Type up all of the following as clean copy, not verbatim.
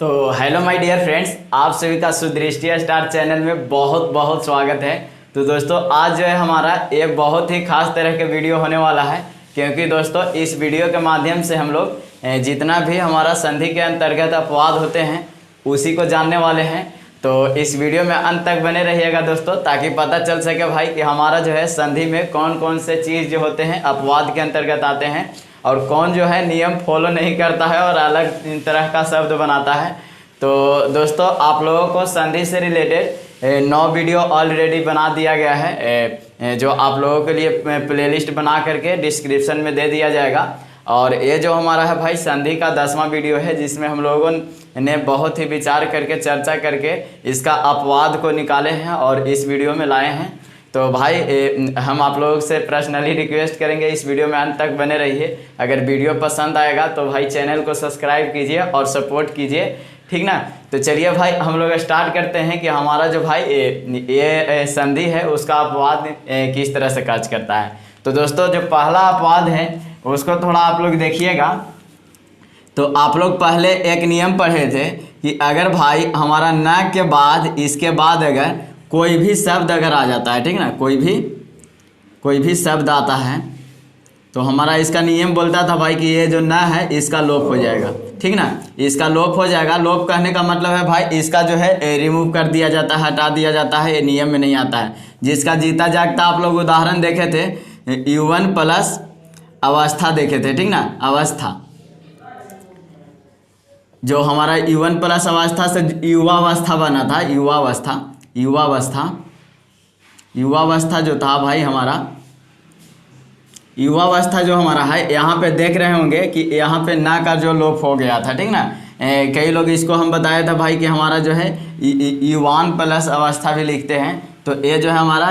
तो hello my dear friends, आप सभी का सुदृष्टि स्टार चैनल में बहुत बहुत स्वागत है। तो दोस्तों आज जो है हमारा एक बहुत ही खास तरह के वीडियो होने वाला है, क्योंकि दोस्तों इस वीडियो के माध्यम से हम लोग जितना भी हमारा संधि के अंतर्गत अपवाद होते हैं उसी को जानने वाले हैं। तो इस वीडियो में अंत तक बने रहिएगा दोस्तों, ताकि पता चल सके भाई कि हमारा जो है संधि में कौन कौन से चीज़ जो होते हैं अपवाद के अंतर्गत आते हैं और कौन जो है नियम फॉलो नहीं करता है और अलग तरह का शब्द बनाता है। तो दोस्तों आप लोगों को संधि से रिलेटेड 9 वीडियो ऑलरेडी बना दिया गया है, जो आप लोगों के लिए प्लेलिस्ट बना करके डिस्क्रिप्शन में दे दिया जाएगा। और ये जो हमारा है भाई संधि का 10वां वीडियो है, जिसमें हम लोगों ने बहुत ही विचार करके चर्चा करके इसका अपवाद को निकाले हैं और इस वीडियो में लाए हैं। तो भाई हम आप लोगों से पर्सनली रिक्वेस्ट करेंगे इस वीडियो में अंत तक बने रहिए। अगर वीडियो पसंद आएगा तो भाई चैनल को सब्सक्राइब कीजिए और सपोर्ट कीजिए, ठीक ना। तो चलिए भाई हम लोग स्टार्ट करते हैं कि हमारा जो भाई ये संधि है उसका अपवाद किस तरह से कार्य करता है। तो दोस्तों जो पहला अपवाद है उसको थोड़ा आप लोग देखिएगा। तो आप लोग पहले एक नियम पढ़े थे कि अगर भाई हमारा न के बाद इसके बाद अगर कोई भी शब्द अगर आ जाता है, ठीक ना, कोई भी शब्द आता है तो हमारा इसका नियम बोलता था भाई कि ये जो न है इसका लोप हो जाएगा, ठीक ना, इसका लोप हो जाएगा। लोप कहने का मतलब है भाई इसका जो है रिमूव कर दिया जाता है, हटा दिया जाता है, ये नियम में नहीं आता है। जिसका जीता जागता आप लोग उदाहरण देखे थे, U1 प्लस अवस्था देखे थे, ठीक ना, अवस्था जो हमारा U1 प्लस अवस्था से युवावस्था बना था, युवावस्था जो था भाई हमारा युवावस्था जो हमारा है, यहाँ पे देख रहे होंगे कि यहाँ पे ना का जो लोप हो गया था, ठीक ना। कई लोग इसको हम बताया था भाई कि हमारा जो है युवान प्लस अवस्था भी लिखते हैं। तो ये जो है हमारा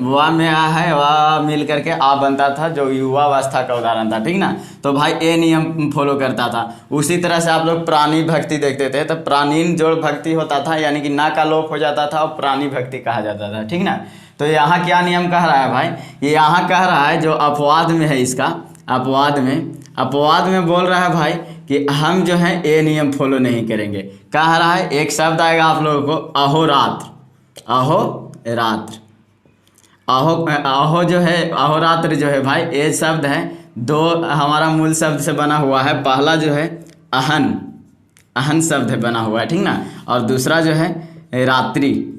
वा में आ है, वा मिल करके आ बनता था, जो युवावस्था का उदाहरण था, ठीक ना। तो भाई ये नियम फॉलो करता था। उसी तरह से आप लोग प्राणी भक्ति देखते थे, तो प्राणीन जोड़ भक्ति होता था, यानी कि ना का लोप हो जाता था और प्राणी भक्ति कहा जाता था, ठीक ना। तो यहाँ क्या नियम कह रहा है भाई, ये यहाँ कह रहा है जो अपवाद में है, इसका अपवाद में बोल रहा है भाई कि हम जो है ये नियम फॉलो नहीं करेंगे। कह रहा है एक शब्द आएगा आप लोगों को अहोरात्र, अहो जो है अहोरात्र जो है भाई ये शब्द है, दो हमारा मूल शब्द से बना हुआ है। पहला जो है अहन शब्द है बना हुआ है, ठीक ना, और दूसरा जो है रात्रि,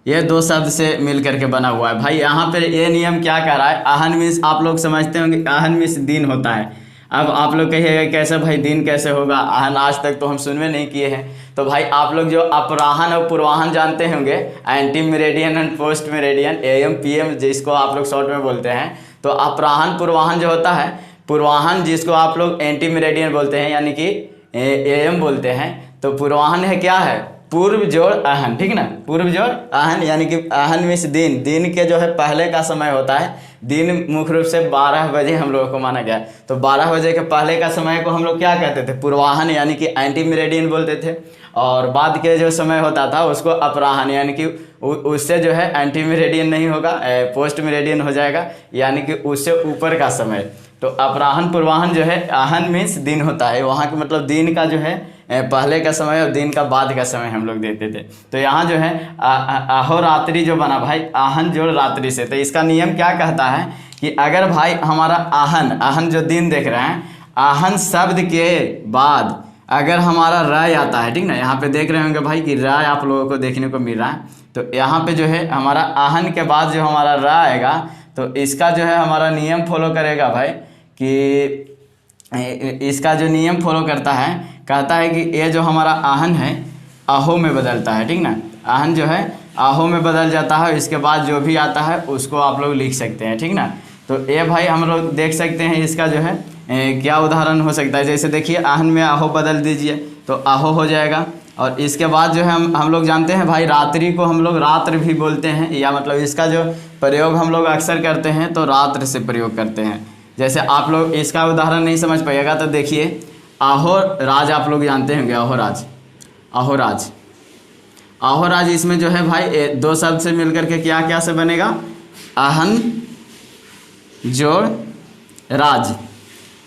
ये दो शब्द से मिल करके बना हुआ है। भाई यहाँ पे ये नियम क्या कह रहा है, अहन मीन्स आप लोग समझते होंगे, अहन मीन्स दिन होता है। अब आप लोग कहिएगा कैसे भाई दिन कैसे होगा, अहन आज तक तो हम सुनवे नहीं किए हैं। तो भाई आप लोग जो अपराहन और पूर्वाहन जानते होंगे, anti Meridian and post Meridian, AM PM जिसको आप लोग शॉर्ट में बोलते हैं। तो अपराहन पूर्वाहन जो होता है, पूर्वाहन जिसको आप लोग एंटी मेरेडियन बोलते हैं, यानी कि AM बोलते हैं। तो पूर्वाहन है क्या है, पूर्व जोड़ अहन, ठीक ना, पूर्व जोड़ अहन, यानी कि अहन मीन्स दिन के जो है पहले का समय होता है। दिन मुख्य रूप से 12 बजे हम लोगों को माना गया। तो 12 बजे के पहले का समय को हम लोग क्या कहते थे, पूर्वाहन, यानी कि एंटी मेरेडियन बोलते थे। और बाद के जो समय होता था उसको अपराहन, यानी कि उससे जो है एंटी मेरेडियन नहीं होगा, पोस्ट मेरेडियन हो जाएगा, यानी कि उससे ऊपर का समय। तो अपराहन पूर्वाहन जो है, अहन मीन्स दिन होता है, वहाँ के मतलब दिन का जो है पहले का समय और दिन का बाद का समय हम लोग देते थे। तो यहाँ जो है अहोरात्रि जो बना भाई आहन जोड़ रात्रि से। तो इसका नियम क्या कहता है कि अगर भाई हमारा आहन जो दिन देख रहे हैं, आहन शब्द के बाद अगर हमारा राय आता है, ठीक ना, यहाँ पे देख रहे होंगे भाई कि राय आप लोगों को देखने को मिल रहा है। तो यहाँ पे जो है हमारा आहन के बाद जो हमारा राय आएगा, तो इसका जो है हमारा नियम फॉलो करेगा भाई कि इसका जो नियम फॉलो करता है, कहता है कि ये जो हमारा आहन है आहो में बदलता है, ठीक ना, आहन जो है आहो में बदल जाता है। इसके बाद जो भी आता है उसको आप लोग लिख सकते हैं, ठीक ना। तो ये भाई हम लोग देख सकते हैं इसका जो है क्या उदाहरण हो सकता है। जैसे देखिए आहन में आहो बदल दीजिए तो आहो हो जाएगा। और इसके बाद जो है हम लोग जानते हैं भाई रात्रि को हम लोग रात्र भी बोलते हैं, या मतलब इसका जो प्रयोग हम लोग अक्सर करते हैं तो रात्र से प्रयोग करते हैं। जैसे आप लोग इसका उदाहरण नहीं समझ पाइएगा तो देखिए आहो राज आप लोग जानते होंगे, अहोराज इसमें जो है भाई दो शब्द से मिलकर के क्या क्या से बनेगा, अहन जोड़ राज,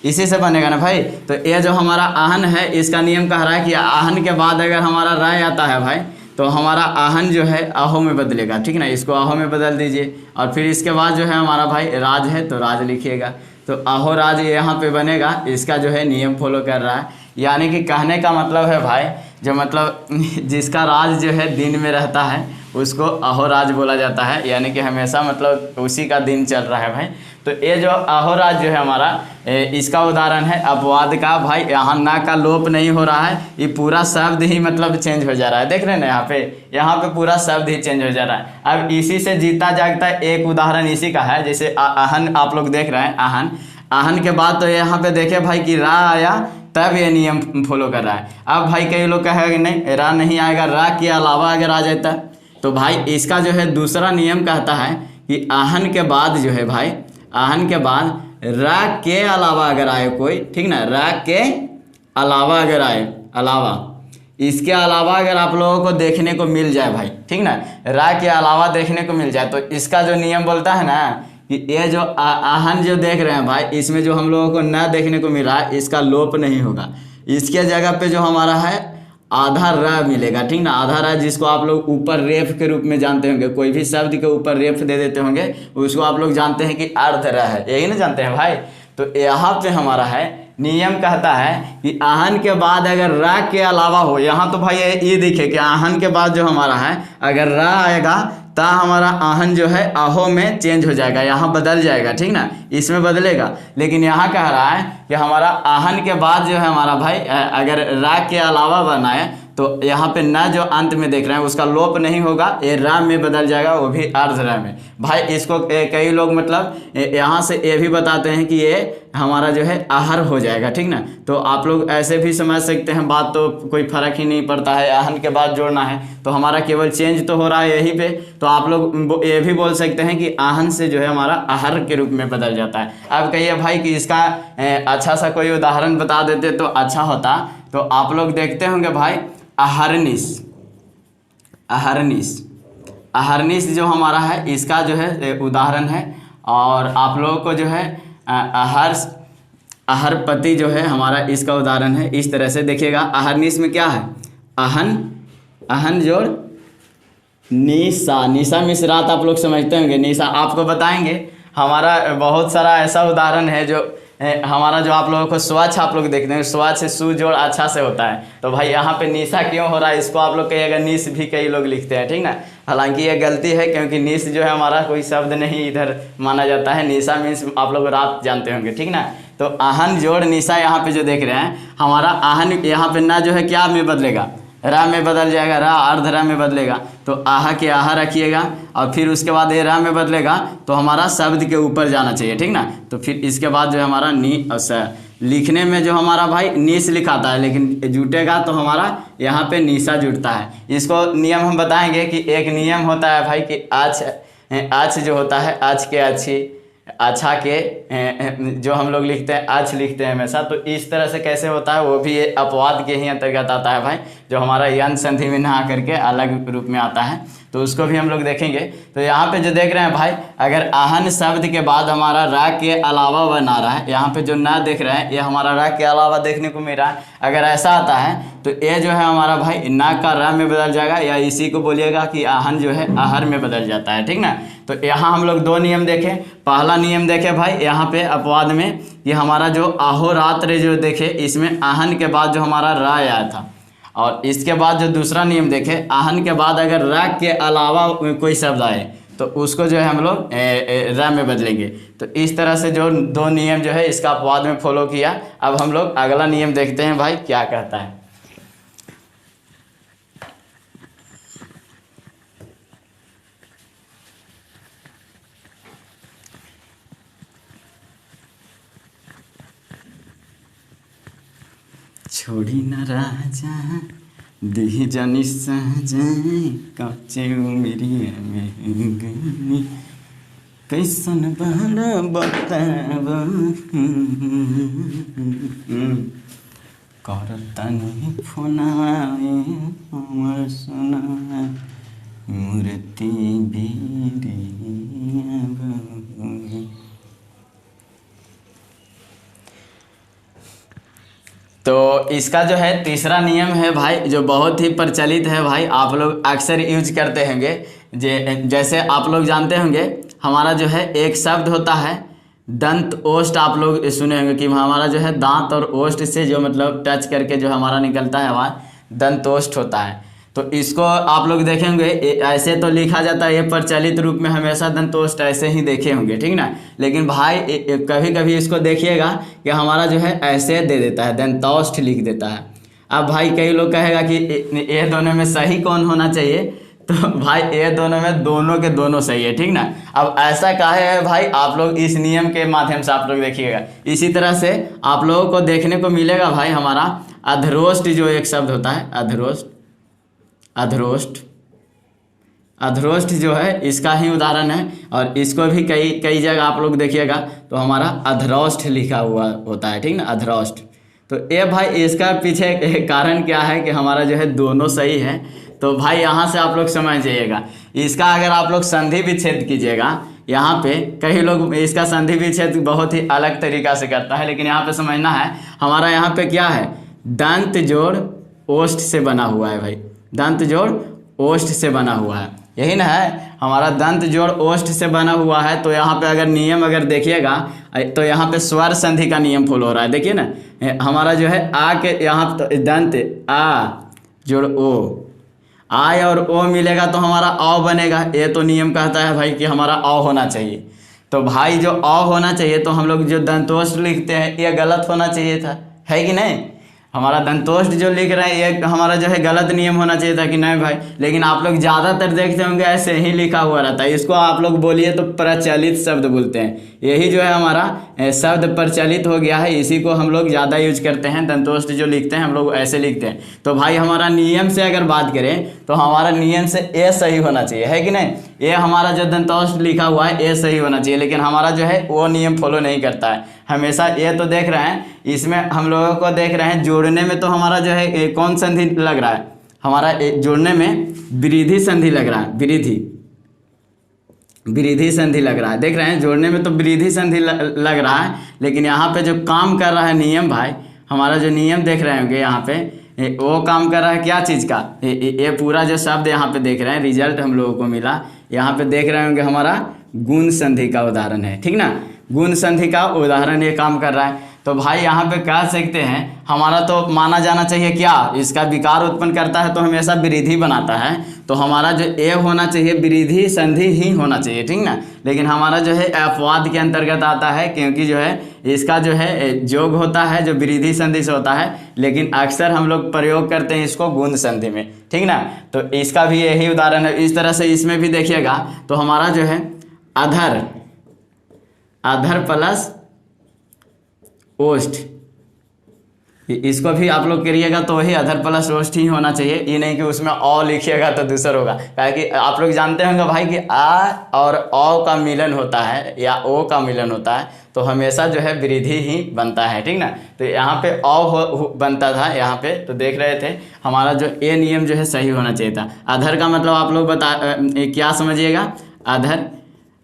इसी से बनेगा ना भाई। तो ये जो हमारा आहन है इसका नियम कह रहा है कि आहन के बाद अगर हमारा राय आता है भाई तो हमारा आहन जो है आहो में बदलेगा, ठीक ना। इसको आहो में बदल दीजिए और फिर इसके बाद जो है हमारा भाई राज है तो राज लिखिएगा। तो आहो राज यहाँ पे बनेगा, इसका जो है नियम फॉलो कर रहा है। यानी कि कहने का मतलब है भाई जो मतलब जिसका राज जो है दिन में रहता है उसको अहोराज बोला जाता है, यानी कि हमेशा मतलब उसी का दिन चल रहा है भाई। तो ये जो अहोराज जो है हमारा इसका उदाहरण है अपवाद का भाई। यहाँ ना का लोप नहीं हो रहा है, ये पूरा शब्द ही मतलब चेंज हो जा रहा है। देख रहे हैं ना यहाँ पे पूरा शब्द ही चेंज हो जा रहा है। अब इसी से जीता जागता एक उदाहरण इसी का है, जैसे आहन आप लोग देख रहे हैं। आहन आहन के बाद तो यहाँ पे देखे भाई कि रा आया तब ये नियम फॉलो कर रहा है। अब भाई कई लोग कहेंगे नहीं रा नहीं आएगा, रा के अलावा अगर आ जाता तो भाई इसका जो है दूसरा नियम कहता है कि आहन के बाद जो है भाई आहन के बाद रा के अलावा अगर आए कोई, ठीक ना, रा के अलावा अगर आए, अलावा इसके अलावा अगर आप लोगों को देखने को मिल जाए भाई, ठीक ना, रा के अलावा देखने को मिल जाए तो इसका जो नियम बोलता है ना कि ये जो आहन जो देख रहे हैं भाई इसमें जो हम लोगों को न देखने को मिल रहा है इसका लोप नहीं होगा। इसके जगह पे जो हमारा है आधा र मिलेगा, ठीक ना। आधा र जिसको आप लोग ऊपर रेफ के रूप में जानते होंगे, कोई भी शब्द के ऊपर रेफ दे देते होंगे उसको आप लोग जानते हैं कि अर्ध र है, यही ना जानते हैं भाई। तो यहाँ पे हमारा है नियम कहता है कि आहन के बाद अगर रा के अलावा हो, यहाँ तो भाई ये देखिए कि आहन के बाद जो हमारा है अगर रा आएगा ता हमारा आहन जो है आहो में चेंज हो जाएगा, यहाँ बदल जाएगा, ठीक ना, इसमें बदलेगा। लेकिन यहाँ कह रहा है कि हमारा आहन के बाद जो है हमारा भाई अगर रा के अलावा बनाए तो यहाँ पे न जो अंत में देख रहे हैं उसका लोप नहीं होगा, ये रा में बदल जाएगा, वो भी अर्ध रा में। भाई इसको कई लोग मतलब यहाँ से ये भी बताते हैं कि ये हमारा जो है आहर हो जाएगा, ठीक ना। तो आप लोग ऐसे भी समझ सकते हैं, बात तो कोई फर्क ही नहीं पड़ता है, आहन के बाद जोड़ना है तो हमारा केवल चेंज तो हो रहा है यहीं पे। तो आप लोग ये भी बोल सकते हैं कि आहन से जो है हमारा आहर के रूप में बदल जाता है। अब कहिए भाई कि इसका अच्छा सा कोई उदाहरण बता देते तो अच्छा होता। तो आप लोग देखते होंगे भाई अहरनिश, अहरनिश, अहरनिश जो हमारा है इसका जो है उदाहरण है। और आप लोगों को जो है अहरपति जो है हमारा इसका उदाहरण है। इस तरह से देखिएगा अहरनिश में क्या है, अहन, अहन जोड़ निशा, निशा मिश्रात आप लोग समझते होंगे। निशा आपको बताएंगे, हमारा बहुत सारा ऐसा उदाहरण है जो हमारा जो आप लोगों को स्वच्छ आप लोग देखते हैं, स्वच्छ से सु जोड़ अच्छा से होता है। तो भाई यहाँ पे निशा क्यों हो रहा है, इसको आप लोग कहिएगा निश भी कई लोग लिखते हैं, ठीक ना। हालांकि ये गलती है क्योंकि निश जो है हमारा कोई शब्द नहीं इधर माना जाता है। निशा मीन्स आप लोग रात जानते होंगे, ठीक ना। तो आहन जोड़ निशा यहाँ पे जो देख रहे हैं हमारा आहन यहाँ पे ना जो है क्या में बदलेगा, रा में बदल जाएगा, रा अर्ध रा में बदलेगा। तो आहा के आहा रखिएगा और फिर उसके बाद ये रा में बदलेगा तो हमारा शब्द के ऊपर जाना चाहिए, ठीक ना। तो फिर इसके बाद जो है हमारा नी लिखने में जो हमारा भाई निश लिखाता है लेकिन जुटेगा तो हमारा यहाँ पे निशा जुटता है। इसको नियम हम बताएंगे कि एक नियम होता है भाई कि आज जो होता है आज के अच्छी, अच्छा के जो हम लोग लिखते हैं आज लिखते हैं हमेशा। तो इस तरह से कैसे होता है वो भी ये अपवाद के ही अंतर्गत आता है भाई, जो हमारा यन संधि में ना आकर के अलग रूप में आता है। तो उसको भी हम लोग देखेंगे। तो यहाँ पे जो देख रहे हैं भाई अगर आहन शब्द के बाद हमारा रा के अलावा बना रहा है, यहाँ पे जो ना देख रहे हैं ये हमारा रा के अलावा देखने को मिल रहा है। अगर ऐसा आता है तो ये जो है हमारा भाई ना का रा में बदल जाएगा, या इसी को बोलिएगा कि आहन जो है आहर में बदल जाता है, ठीक ना। तो यहाँ हम लोग दो नियम देखें। पहला नियम देखे भाई यहाँ पे अपवाद में ये हमारा जो अहोरात्र जो देखे इसमें आहन के बाद जो हमारा रा आया था, और इसके बाद जो दूसरा नियम देखे आहन के बाद अगर रा के अलावा कोई शब्द आए तो उसको जो है हम लोग रा में बदलेंगे। तो इस तरह से जो दो नियम जो है इसका अपवाद में फॉलो किया। अब हम लोग अगला नियम देखते हैं भाई क्या कहता है। छोड़ी न राजा दी जानी सजाए कच्चे उमरिया में गनी कैसन बहना बताब करता नहीं फोनाए हमर सोना मूर्ति बीरिया। तो इसका जो है तीसरा नियम है भाई, जो बहुत ही प्रचलित है भाई, आप लोग अक्सर यूज करते होंगे। जैसे आप लोग जानते होंगे हमारा जो है एक शब्द होता है दंत ओष्ठ, आप लोग सुने होंगे कि हमारा जो है दांत और ओष्ठ से जो मतलब टच करके जो हमारा निकलता है आवाज़ दंत ओष्ठ होता है। तो इसको आप लोग देखे होंगे ऐसे तो लिखा जाता है, ये प्रचलित रूप में हमेशा दंतोष्ठ ऐसे ही देखे होंगे, ठीक ना। लेकिन भाई कभी कभी इसको देखिएगा कि हमारा जो है ऐसे दे देता है, दंतोष्ठ लिख देता है। अब भाई कई लोग कहेगा कि ये दोनों में सही कौन होना चाहिए, तो भाई ये दोनों में दोनों के दोनों सही है, ठीक ना। अब ऐसा काहे है भाई, आप लोग इस नियम के माध्यम से आप लोग देखिएगा। इसी तरह से आप लोगों को देखने को मिलेगा भाई हमारा अधरोष्ठ जो एक शब्द होता है, अधरोष्ठ जो है इसका ही उदाहरण है। और इसको भी कई जगह आप लोग देखिएगा तो हमारा अधरोष्ठ लिखा हुआ होता है, ठीक ना, अधरोष्ठ। तो ये भाई इसका पीछे कारण क्या है कि हमारा जो है दोनों सही है। तो भाई यहाँ से आप लोग समझ जाइएगा, इसका अगर आप लोग संधि विच्छेद कीजिएगा, यहाँ पे कई लोग इसका संधि विच्छेद बहुत ही अलग तरीका से करता है, लेकिन यहाँ पे समझना है हमारा यहाँ पे क्या है, दंत जोड़ ओष्ठ से बना हुआ है भाई, दंत जोड़ ओष्ठ से बना हुआ है, यही ना है हमारा दंत जोड़ ओष्ठ से बना हुआ है। तो यहाँ पे अगर नियम अगर देखिएगा तो यहाँ पे स्वर संधि का नियम फॉलो हो रहा है, देखिए ना, हमारा जो है आ के यहाँ तो दंत आ जोड़ ओ, आय और ओ मिलेगा तो हमारा औ बनेगा। ये तो नियम कहता है भाई कि हमारा औ होना चाहिए। तो भाई जो औ होना चाहिए, तो हम लोग जो दंतोष्ठ लिखते हैं ये गलत होना चाहिए था, है कि नहीं। हमारा दंतोष्ठ जो लिख रहे हैं ये हमारा जो है गलत नियम होना चाहिए था कि नहीं भाई। लेकिन आप लोग ज़्यादातर देखते होंगे ऐसे ही लिखा हुआ रहता है। इसको आप लोग बोलिए तो प्रचलित शब्द बोलते हैं, यही जो है हमारा शब्द प्रचलित हो गया है, इसी को हम लोग ज़्यादा यूज करते हैं। दंतोष्ठ जो लिखते हैं हम लोग ऐसे लिखते हैं। तो भाई हमारा नियम से अगर बात करें तो हमारा नियम से ए सही होना चाहिए, है कि नहीं। ये हमारा जो दंतोष्ठ लिखा हुआ है ए सही होना चाहिए, लेकिन हमारा जो है वो नियम फॉलो नहीं करता है हमेशा। ये तो देख रहे हैं, इसमें हम लोगों को देख रहे हैं जोड़ने में, तो हमारा जो है कौन संधि लग रहा है, हमारा जोड़ने में विरिधि संधि लग रहा है, विरिधि संधि लग रहा है, देख रहे हैं जोड़ने में तो विरिधि संधि लग रहा है। लेकिन यहाँ पे जो काम कर रहा है नियम भाई, हमारा जो नियम देख रहे होंगे यहाँ पे वो काम कर रहा है क्या चीज़ का, ये पूरा जो शब्द यहाँ पे देख रहे हैं रिजल्ट हम लोगों को मिला, यहाँ पे देख रहे होंगे हमारा गुण संधि का उदाहरण है, ठीक ना, गुण संधि का उदाहरण ये काम कर रहा है। तो भाई यहाँ पे कह सकते हैं हमारा तो माना जाना चाहिए क्या, इसका विकार उत्पन्न करता है तो हमेशा विरिधि बनाता है, तो हमारा जो ए होना चाहिए विरिधि संधि ही होना चाहिए, ठीक ना। लेकिन हमारा जो है अपवाद के अंतर्गत आता है, क्योंकि जो है इसका जो है जोग होता है जो विरिधि संधि से होता है, लेकिन अक्सर हम लोग प्रयोग करते हैं इसको गुण संधि में, ठीक ना। तो इसका भी यही उदाहरण है। इस तरह से इसमें भी देखिएगा तो हमारा जो है अधर प्लस ओष्ठ, इसको भी आप लोग करिएगा तो वही अधर प्लस ओष्ठ ही होना चाहिए, ये नहीं कि उसमें औ लिखिएगा तो दूसरा होगा। क्योंकि आप लोग जानते होंगे भाई कि आ और औ का मिलन होता है या ओ का मिलन होता है तो हमेशा जो है विरिधि ही बनता है, ठीक ना। तो यहाँ पे औ बनता था यहाँ पे, तो देख रहे थे हमारा जो ए नियम जो है सही होना चाहिए था। अधर का मतलब आप लोग क्या समझिएगा,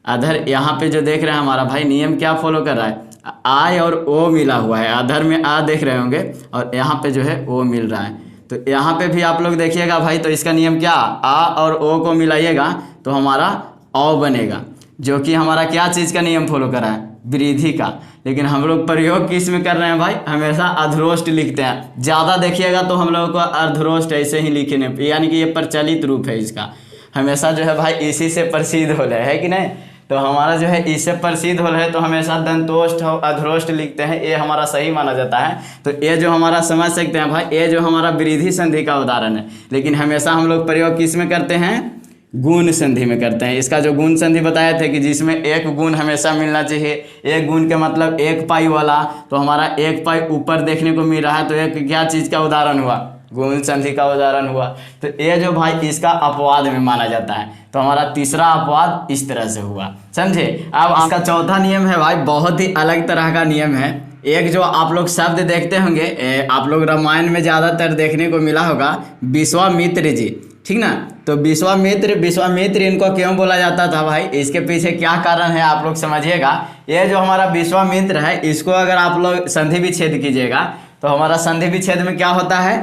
अधर यहाँ पे जो देख रहे हैं हमारा भाई नियम क्या फॉलो कर रहा है, आय और ओ मिला हुआ है, अधर में आ देख रहे होंगे और यहाँ पे जो है ओ मिल रहा है। तो यहाँ पे भी आप लोग देखिएगा भाई, तो इसका नियम क्या, आ और ओ को मिलाइएगा तो हमारा औ बनेगा, जो कि हमारा क्या चीज़ का नियम फॉलो कर रहा है, विरिधि का। लेकिन हम लोग प्रयोग किस में कर रहे हैं भाई, हमेशा अधरोष्ठ लिखते हैं। ज़्यादा देखिएगा तो हम लोगों को अधरोष्ठ ऐसे ही लिखने, यानी कि ये प्रचलित रूप है इसका, हमेशा जो है भाई इसी से प्रसिद्ध हो रहा है कि नहीं। तो हमारा जो है इससे प्रसिद्ध हो रहा है तो हमेशा दंतोष्ठ और अधरोष्ठ लिखते हैं, ये हमारा सही माना जाता है। तो ये जो हमारा समझ सकते हैं भाई, ये जो हमारा विरिधि संधि का उदाहरण है, लेकिन हमेशा हम लोग प्रयोग किस में करते हैं, गुण संधि में करते हैं। इसका जो गुण संधि बताए थे कि जिसमें एक गुण हमेशा मिलना चाहिए, एक गुण के मतलब एक पाई वाला, तो हमारा एक पाई ऊपर देखने को मिल रहा है तो एक क्या चीज़ का उदाहरण हुआ, गुण संधि का उदाहरण हुआ। तो ये जो भाई इसका अपवाद में माना जाता है, तो हमारा तीसरा अपवाद इस तरह से हुआ, समझे। अब इसका चौथा नियम है भाई, बहुत ही अलग तरह का नियम है। एक जो आप लोग शब्द देखते होंगे, आप लोग रामायण में ज़्यादातर देखने को मिला होगा, विश्वामित्र जी, ठीक ना। तो विश्वामित्र इनको क्यों बोला जाता था भाई, इसके पीछे क्या कारण है आप लोग समझिएगा। ये जो हमारा विश्वामित्र है, इसको अगर आप लोग संधि विच्छेद कीजिएगा तो हमारा संधि विच्छेद में क्या होता है,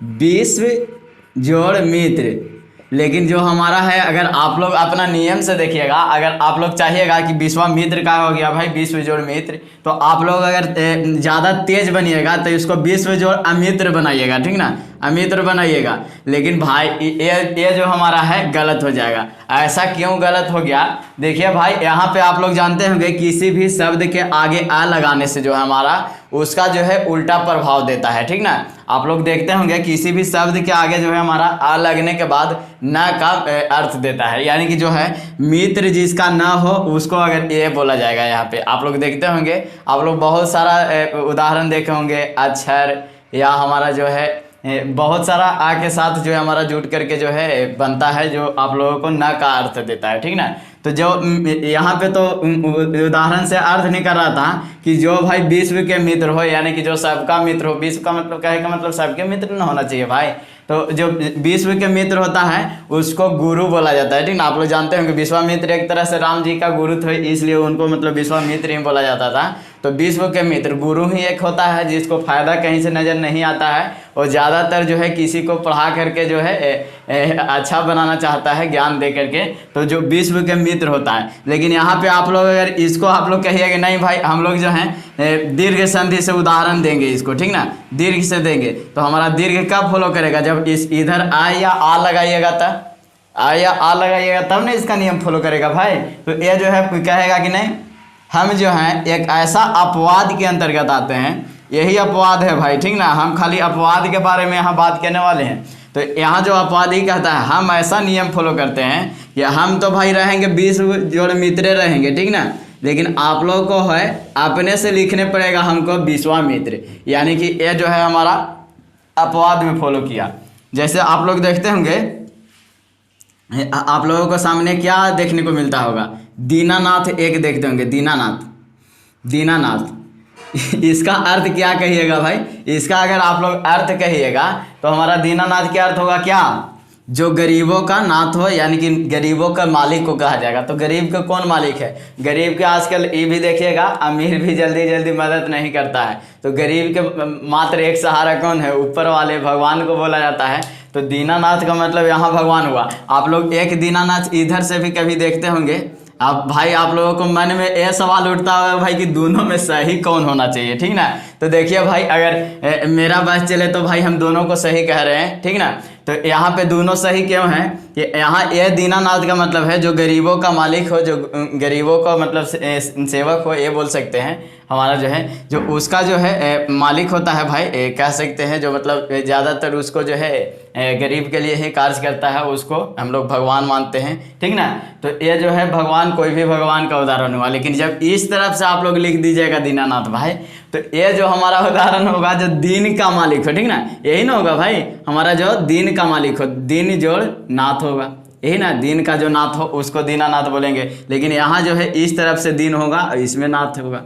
विश्व जोड़ मित्र। लेकिन जो हमारा है, अगर आप लोग अपना नियम से देखिएगा, अगर आप लोग चाहिएगा कि विश्वामित्र का हो गया भाई विश्व जोड़ मित्र, तो आप लोग अगर ज़्यादा तेज बनिएगा तो इसको विश्व जोड़ अमित्र बनाइएगा, ठीक ना, अमित्र बनाइएगा। लेकिन भाई ये जो हमारा है गलत हो जाएगा। ऐसा क्यों गलत हो गया, देखिए भाई यहाँ पे आप लोग जानते होंगे किसी भी शब्द के आगे आ लगाने से जो है हमारा उसका जो है उल्टा प्रभाव देता है, ठीक ना। आप लोग देखते होंगे किसी भी शब्द के आगे जो है हमारा आ लगने के बाद न का अर्थ देता है, यानी कि जो है मित्र जिसका न हो उसको अगर ये बोला जाएगा। यहाँ पे आप लोग देखते होंगे, आप लोग बहुत सारा उदाहरण देखे होंगे, अक्षर या हमारा जो है बहुत सारा आ के साथ जो है हमारा जुट करके जो है बनता है, जो आप लोगों को न का अर्थ देता है, ठीक ना। तो जो यहाँ पे तो उदाहरण से अर्थ नहीं कर रहा था कि जो भाई विश्व के मित्र हो, यानी कि जो सबका मित्र हो। विश्व का मतलब कहे का मतलब सबके मित्र ना होना चाहिए भाई। तो जो विश्व के मित्र होता है उसको गुरु बोला जाता है, ठीक ना। आप लोग जानते होंगे विश्वामित्र एक तरह से राम जी का गुरु थे, इसलिए उनको मतलब विश्वामित्र ही बोला जाता था। तो विश्व के मित्र गुरु ही एक होता है जिसको फायदा कहीं से नजर नहीं आता है, और ज़्यादातर जो है किसी को पढ़ा करके जो है अच्छा बनाना चाहता है ज्ञान दे करके, तो जो विश्व के मित्र होता है। लेकिन यहाँ पे आप लोग अगर इसको आप लोग कहिए कि नहीं भाई हम लोग जो है दीर्घ संधि से उदाहरण देंगे इसको, ठीक ना, दीर्घ से देंगे, तो हमारा दीर्घ कब फॉलो करेगा, जब इस इधर आ या आ लगाइएगा तब, आ या आ लगाइएगा तब ना इसका नियम फॉलो करेगा भाई। तो ये जो है कहेगा कि नहीं, हम जो हैं एक ऐसा अपवाद के अंतर्गत आते हैं, यही अपवाद है भाई, ठीक ना। हम खाली अपवाद के बारे में यहाँ बात करने वाले हैं। तो यहाँ जो अपवाद ही कहता है, हम ऐसा नियम फॉलो करते हैं कि हम तो भाई रहेंगे विश्व जोड़ मित्र रहेंगे, ठीक ना। लेकिन आप लोगों को है अपने से लिखने पड़ेगा हमको विश्वामित्र, यानी कि ये जो है हमारा अपवाद में फॉलो किया। जैसे आप लोग देखते होंगे, आप लोगों को सामने क्या देखने को मिलता होगा, दीनानाथ एक देखते होंगे, दीनानाथ, दीनानाथ इसका अर्थ क्या कहिएगा भाई, इसका अगर आप लोग अर्थ कहिएगा तो हमारा दीनानाथ क्या अर्थ होगा, क्या, जो गरीबों का नाथ हो, यानी कि गरीबों का मालिक को कहा जाएगा। तो गरीब का कौन मालिक है, गरीब के आजकल ये भी देखिएगा अमीर भी जल्दी जल्दी मदद नहीं करता है। तो गरीब के मात्र एक सहारा कौन है, ऊपर वाले भगवान को बोला जाता है। तो दीनानाथ का मतलब यहाँ भगवान हुआ। आप लोग एक दीनानाथ इधर से भी कभी देखते होंगे आप भाई, आप लोगों को मन में यह सवाल उठता होगा भाई कि दोनों में सही कौन होना चाहिए, ठीक ना। तो देखिए भाई, अगर मेरा बात चले तो भाई हम दोनों को सही कह रहे हैं, ठीक ना। तो यहाँ पे दोनों सही क्यों हैं कि यहाँ ये दीनानाथ का मतलब है जो गरीबों का मालिक हो, जो गरीबों का मतलब सेवक हो, ये बोल सकते हैं। हमारा जो है जो उसका जो है मालिक होता है भाई, कह सकते हैं जो मतलब ज़्यादातर उसको जो है गरीब के लिए ही कार्य करता है, उसको हम लोग भगवान मानते हैं, ठीक ना। तो ये जो है भगवान, कोई भी भगवान का उदाहरण हुआ। लेकिन जब इस तरफ से आप लोग लिख दीजिएगा दीनानाथ भाई, तो ये जो हमारा उदाहरण होगा जो दीन का मालिक हो, ठीक ना, यही ना होगा भाई, हमारा जो दीन का मालिक हो, दीन जोड़ नाथ होगा, यही ना, दीन का जो नाथ हो उसको दीनानाथ बोलेंगे। लेकिन यहाँ जो है इस तरफ से दीन होगा और इसमें नाथ होगा।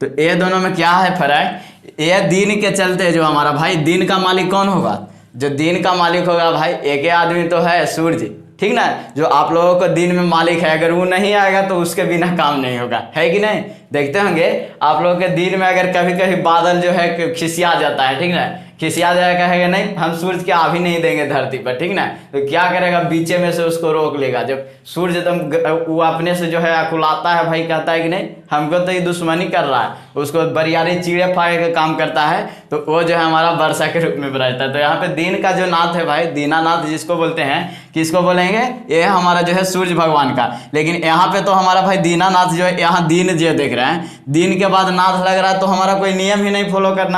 तो ये दोनों में क्या है फर्क, ये दीन के चलते जो हमारा भाई दीन का मालिक कौन होगा, जो दीन का मालिक होगा भाई एक आदमी तो है सूर्य, ठीक ना, जो आप लोगों को दिन में मालिक है। अगर वो नहीं आएगा तो उसके बिना काम नहीं होगा, है कि नहीं। देखते होंगे आप लोगों के दिन में अगर कभी कभी बादल जो है खिसिया जाता है, ठीक ना, खिसिया जाएगा, कहेगा नहीं हम सूरज के आ भी नहीं देंगे धरती पर, ठीक ना। तो क्या करेगा, बीचे में से उसको रोक लेगा। जब सूर्य एकदम वो अपने से जो है अकुलाता है भाई, कहता है कि नहीं हमको तो ये दुश्मनी कर रहा है, उसको बरियारी चीड़े फाड़े का काम करता है, तो वो जो है हमारा वर्षा के रूप में बरसता है। तो यहाँ पे दिन का जो नाथ है भाई, दीनानाथ जिसको बोलते हैं, किसको बोलेंगे, ये हमारा जो है सूर्य भगवान का। लेकिन यहाँ पे तो हमारा भाई दीनानाथ जो है, यहाँ दीन जो देख रहे हैं, दीन के बाद नाथ लग रहा है, तो हमारा कोई नियम ही नहीं फॉलो कर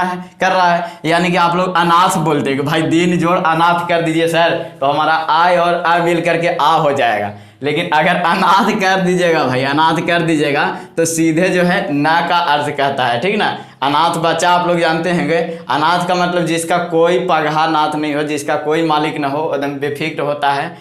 रहा है। यानी कि आप लोग अनाथ बोलते हैं कि भाई दीन जोड़ अनाथ कर दीजिए सर, तो हमारा आय और आ मिल करके आ हो जाएगा। लेकिन अगर अनाथ कर दीजिएगा भाई, अनाथ कर दीजिएगा तो सीधे जो है ना का अर्थ कहता है, ठीक ना। अनाथ बच्चा आप लोग जानते होंगे, अनाथ का मतलब जिसका कोई पगहा नाथ नहीं हो, जिसका कोई मालिक ना हो, एकदम बेफिक्र होता है,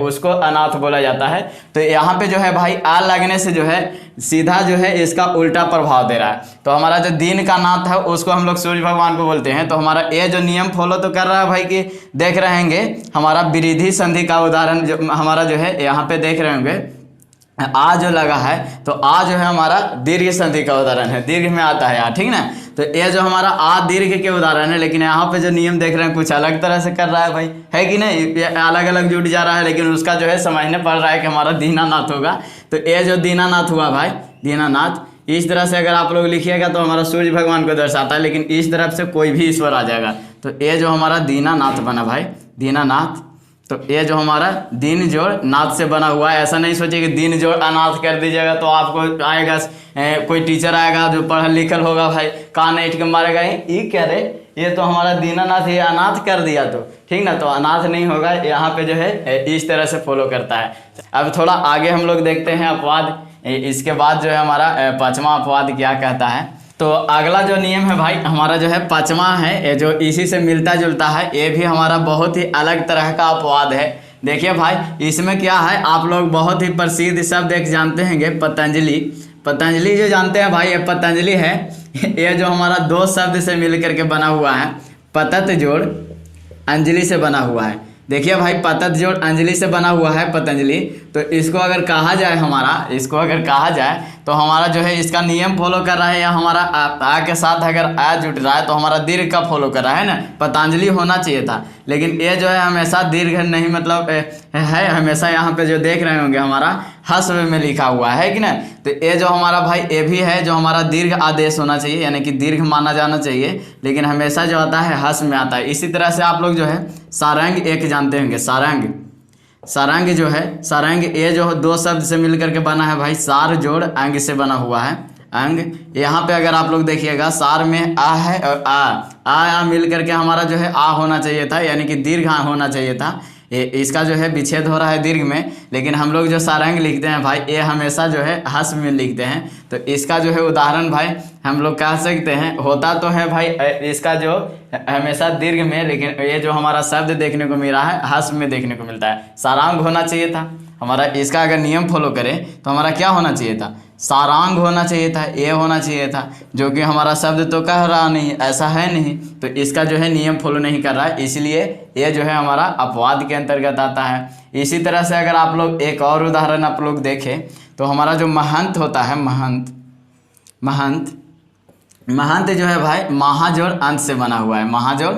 उसको अनाथ बोला जाता है। तो यहाँ पे जो है भाई आ लगने से जो है सीधा जो है इसका उल्टा प्रभाव दे रहा है। तो हमारा जो दिन का नाथ है उसको हम लोग सूर्य भगवान को बोलते हैं। तो हमारा ये जो नियम फॉलो तो कर रहा है भाई कि देख रहेंगे हमारा विरिधि संधि का उदाहरण जो हमारा जो है यहाँ पे देख रहे होंगे, आ जो लगा है तो आ जो है हमारा दीर्घ संधि का उदाहरण है, दीर्घ में आता है यहाँ, ठीक ना। तो ये जो हमारा आ दीर्घ के उदाहरण है, लेकिन यहाँ पे जो नियम देख रहे हैं कुछ अलग तरह से कर रहा है भाई, है कि नहीं, ये अलग अलग जुड़ जा रहा है, लेकिन उसका जो है समझने पड़ रहा है कि हमारा दीनानाथ होगा। तो ये जो दीनानाथ हुआ भाई, दीनानाथ इस तरह से अगर आप लोग लिखिएगा तो हमारा सूर्य भगवान को दर्शाता है, लेकिन इस तरफ से कोई भी ईश्वर आ जाएगा। तो ये जो हमारा दीनानाथ बना भाई, दीनानाथ, तो ये जो हमारा दीन जोड़ नाथ से बना हुआ है। ऐसा नहीं सोचिए कि दीन जोड़ अनाथ कर दीजिएगा तो आपको आएगा कोई टीचर आएगा जो पढ़ा लिखल होगा भाई, कान ऐठ के मारेगा, ये कह रहे ये तो हमारा दीनानाथ ये अनाथ कर दिया, तो ठीक ना, तो अनाथ नहीं होगा। यहाँ पे जो है इस तरह से फॉलो करता है। अब थोड़ा आगे हम लोग देखते हैं अपवाद, इसके बाद जो है हमारा पांचवा अपवाद क्या कहता है। तो अगला जो नियम है भाई हमारा जो है पांचवा है, ये जो इसी से मिलता जुलता है, ये भी हमारा बहुत ही अलग तरह का अपवाद है। देखिए भाई इसमें क्या है, आप लोग बहुत ही प्रसिद्ध शब्द एक जानते होंगे, पतंजलि। पतंजलि जो जानते हैं भाई, ये पतंजलि है, ये जो हमारा दो शब्द से मिल करके बना हुआ है, पतत जोड़ अंजलि से बना हुआ है। देखिए भाई पतत जोड़ अंजलि से बना हुआ है पतंजलि, तो इसको अगर कहा जाए इसको अगर कहा जाए तो हमारा जो है इसका नियम फॉलो कर रहा है, या हमारा आ के साथ अगर आ जुट रहा है तो हमारा दीर्घ का फॉलो कर रहा है ना, पतंजलि होना चाहिए था, लेकिन ये जो है हमेशा दीर्घ नहीं, मतलब है हमेशा यहाँ पे जो देख रहे होंगे हमारा हस्व में लिखा हुआ है कि ना। तो ये जो हमारा भाई ये भी है जो हमारा दीर्घ आदेश होना चाहिए, यानी कि दीर्घ माना जाना चाहिए, लेकिन हमेशा जो आता है हस्व में आता है। इसी तरह से आप लोग जो है सारंग एक जानते होंगे, सारंग, सारंग जो है, सारंग ये जो दो शब्द से मिल करके बना है भाई, सार जोड़ अंग से बना हुआ है, अंग। यहाँ पे अगर आप लोग देखिएगा सार में आ है और आ मिल करके हमारा जो है आ होना चाहिए था, यानी कि दीर्घ आ होना चाहिए था। इसका जो है विच्छेद हो रहा है दीर्घ में, लेकिन हम लोग जो सारंग लिखते हैं भाई ये हमेशा जो है हस्व में लिखते हैं। तो इसका जो है उदाहरण भाई हम लोग कह सकते हैं, होता तो है भाई इसका जो हमेशा दीर्घ में, लेकिन ये जो हमारा शब्द देखने को मिल रहा है हस्व में देखने को मिलता है। सारांग होना चाहिए था हमारा, इसका अगर नियम फॉलो करें तो हमारा क्या होना चाहिए था, सारांग होना चाहिए था, ये होना चाहिए था, जो कि हमारा शब्द तो कह रहा नहीं, ऐसा है नहीं, तो इसका जो है नियम फॉलो नहीं कर रहा है, इसलिए ये जो है हमारा अपवाद के अंतर्गत आता है। इसी तरह से अगर आप लोग एक और उदाहरण आप लोग देखें तो हमारा जो महंत होता है, महंत, महंत, महंत जो है भाई महाजोड़ अंत से बना हुआ है, महाजोड़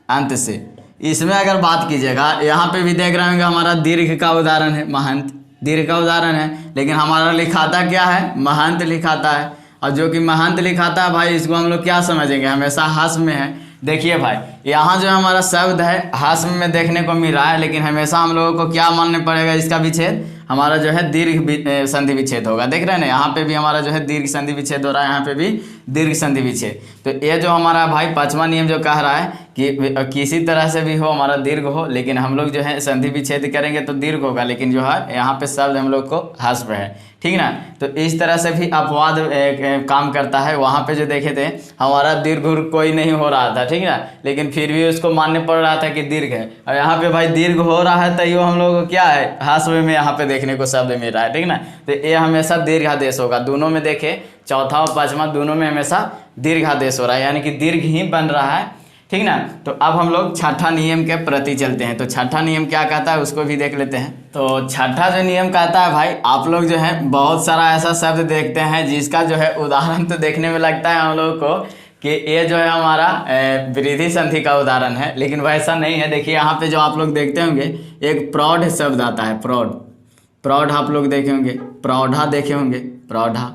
अंत से। इसमें अगर बात कीजिएगा यहाँ पे भी देख रहे होंगे हमारा दीर्घ का उदाहरण है, महंत दीर्घ का उदाहरण है, लेकिन हमारा लिखाता क्या है, महंत लिखाता है। और जो कि महंत लिखाता है भाई इसको हम लोग क्या समझेंगे, हमेशा हस्व में है। देखिए भाई यहाँ जो हमारा शब्द है हस्व में देखने को मिल रहा है, लेकिन हमेशा हम लोगों को क्या मानने पड़ेगा, इसका विच्छेद हमारा जो है दीर्घ संधि विच्छेद होगा। देख रहे हैं ना, यहाँ पे भी हमारा जो है दीर्घ संधि विच्छेद हो रहा है, यहाँ पे भी दीर्घ संधि विच्छेद। तो ये जो हमारा भाई पांचवा नियम जो कह रहा है कि किसी तरह से भी हो हमारा दीर्घ हो, लेकिन हम लोग जो है संधि विच्छेद करेंगे तो दीर्घ होगा, लेकिन जो है यहाँ पे शब्द हम लोग को हस्व है, ठीक ना। तो इस तरह से भी अपवाद काम करता है। वहाँ पे जो देखे थे हमारा दीर्घ कोई नहीं हो रहा था, ठीक ना, लेकिन फिर भी उसको मानने पड़ रहा था कि दीर्घ है, और यहाँ पे भाई दीर्घ हो रहा है तो ये हम लोग को क्या है, हस्व में यहाँ पे देखने को शब्द मिल रहा है, ठीक ना। तो ये हमेशा दीर्घादेश होगा, दोनों में देखे चौथा और पांचवा दोनों में हमेशा दीर्घादेश हो रहा है, यानी कि दीर्घ ही बन रहा है, ठीक ना। तो अब हम लोग छठा नियम के प्रति चलते हैं। तो छठा नियम क्या कहता है उसको भी देख लेते हैं। तो छठा जो नियम कहता है भाई, आप लोग जो है बहुत सारा ऐसा शब्द देखते हैं जिसका जो है उदाहरण तो देखने में लगता है हम लोगों को कि ये जो है हमारा वृद्धि संधि का उदाहरण है, लेकिन वैसा नहीं है। देखिए यहाँ पे जो आप लोग देखते होंगे एक प्रौढ़ शब्द आता है, प्रौढ़, प्रौढ़ आप लोग देखे होंगे, प्रौढ़ा देखे होंगे, प्रौढ़ा,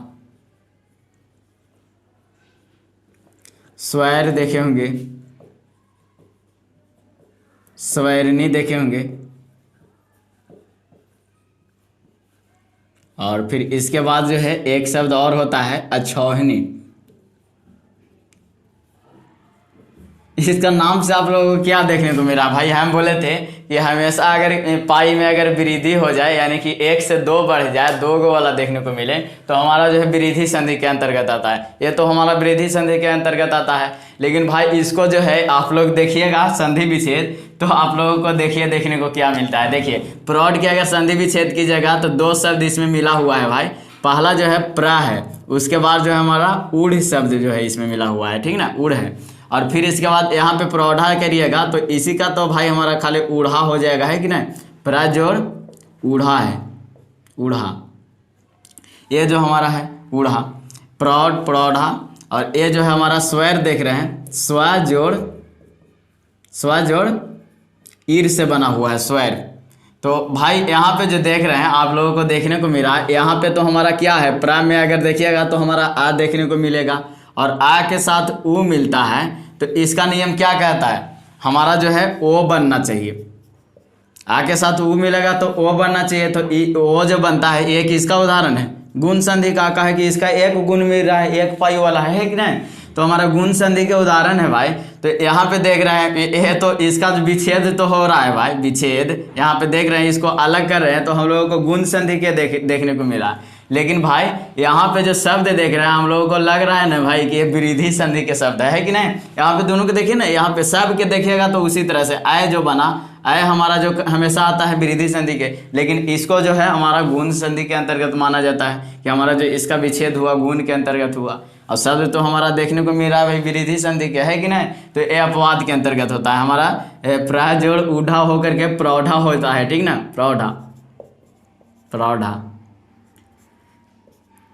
स्वैर देखे होंगे, स्वैरिणी देखे होंगे, और फिर इसके बाद जो है एक शब्द और होता है अछौहिनी। इसका नाम से आप लोगों को क्या देखने को मिला भाई, हम बोले थे कि हमेशा अगर पाई में अगर वृद्धि हो जाए, यानी कि 1 से 2 बढ़ जाए, 2 गो वाला देखने को मिले, तो हमारा जो है वृद्धि संधि के अंतर्गत आता है। ये तो हमारा वृद्धि संधि के अंतर्गत आता है, लेकिन भाई इसको जो है आप लोग देखिएगा संधि विच्छेद, तो आप लोगों को देखिए देखने को क्या मिलता है। देखिए प्रौढ़ की अगर संधि विच्छेद की जगह तो 2 शब्द इसमें मिला हुआ है भाई। पहला जो है प्र है, उसके बाद जो है हमारा ऊढ़ शब्द जो है इसमें मिला हुआ है, ठीक ना, ऊढ़ है, और फिर इसके बाद यहाँ पे प्रौढ़ा करिएगा तो इसी का तो भाई हमारा खाली ऊढ़ा हो जाएगा, है कि नहीं, प्र जोड़ ऊढ़ा है, ऊढ़ा, ये जो हमारा है ऊढ़ा, प्रौढ़ प्रौढ़ा, और ये जो है हमारा स्वर देख रहे हैं, स्व जोड़ ईर से बना हुआ है स्वर। तो भाई यहाँ पे जो देख रहे हैं आप लोगों को देखने को मिला है, यहाँ पे तो हमारा क्या है, प्रा में अगर देखिएगा तो हमारा आ देखने को मिलेगा, और आ के साथ ऊ मिलता है, तो इसका नियम क्या कहता है, हमारा जो है ओ बनना चाहिए। आ के साथ ऊ मिलेगा तो ओ बनना चाहिए, तो ओ जो बनता है, एक इसका उदाहरण है गुण संधि का है कि इसका एक गुण मिल रहा है, एक पाई वाला है कि नहीं, तो हमारा गुण संधि के उदाहरण है भाई। तो यहाँ पे देख रहे हैं ये तो इसका जो विच्छेद तो हो रहा है भाई, विच्छेद यहाँ पे देख रहे हैं, इसको अलग कर रहे हैं, तो हम लोगों को गुण संधि के देखने को मिला। लेकिन भाई यहाँ पे जो शब्द देख रहे हैं हम लोगों को लग रहा है ना भाई कि ये वृद्धि संधि के शब्द है कि नहीं। यहाँ पे दोनों को देखिए ना, यहाँ पे सब के देखिएगा तो उसी तरह से आय जो बना, आय हमारा जो हमेशा आता है वृद्धि संधि के, लेकिन इसको जो है हमारा गुण संधि के अंतर्गत माना जाता है कि हमारा जो इसका विच्छेद हुआ गुण के अंतर्गत हुआ, और शब्द तो हमारा देखने को मिल रहा है भाई वृद्धि संधि के, है कि नहीं। तो ये अपवाद के अंतर्गत होता है, हमारा प्रा जोड़ ऊढ़ा होकर के प्रौढ़ा होता है, ठीक ना, प्रौढ़ा प्रौढ़ा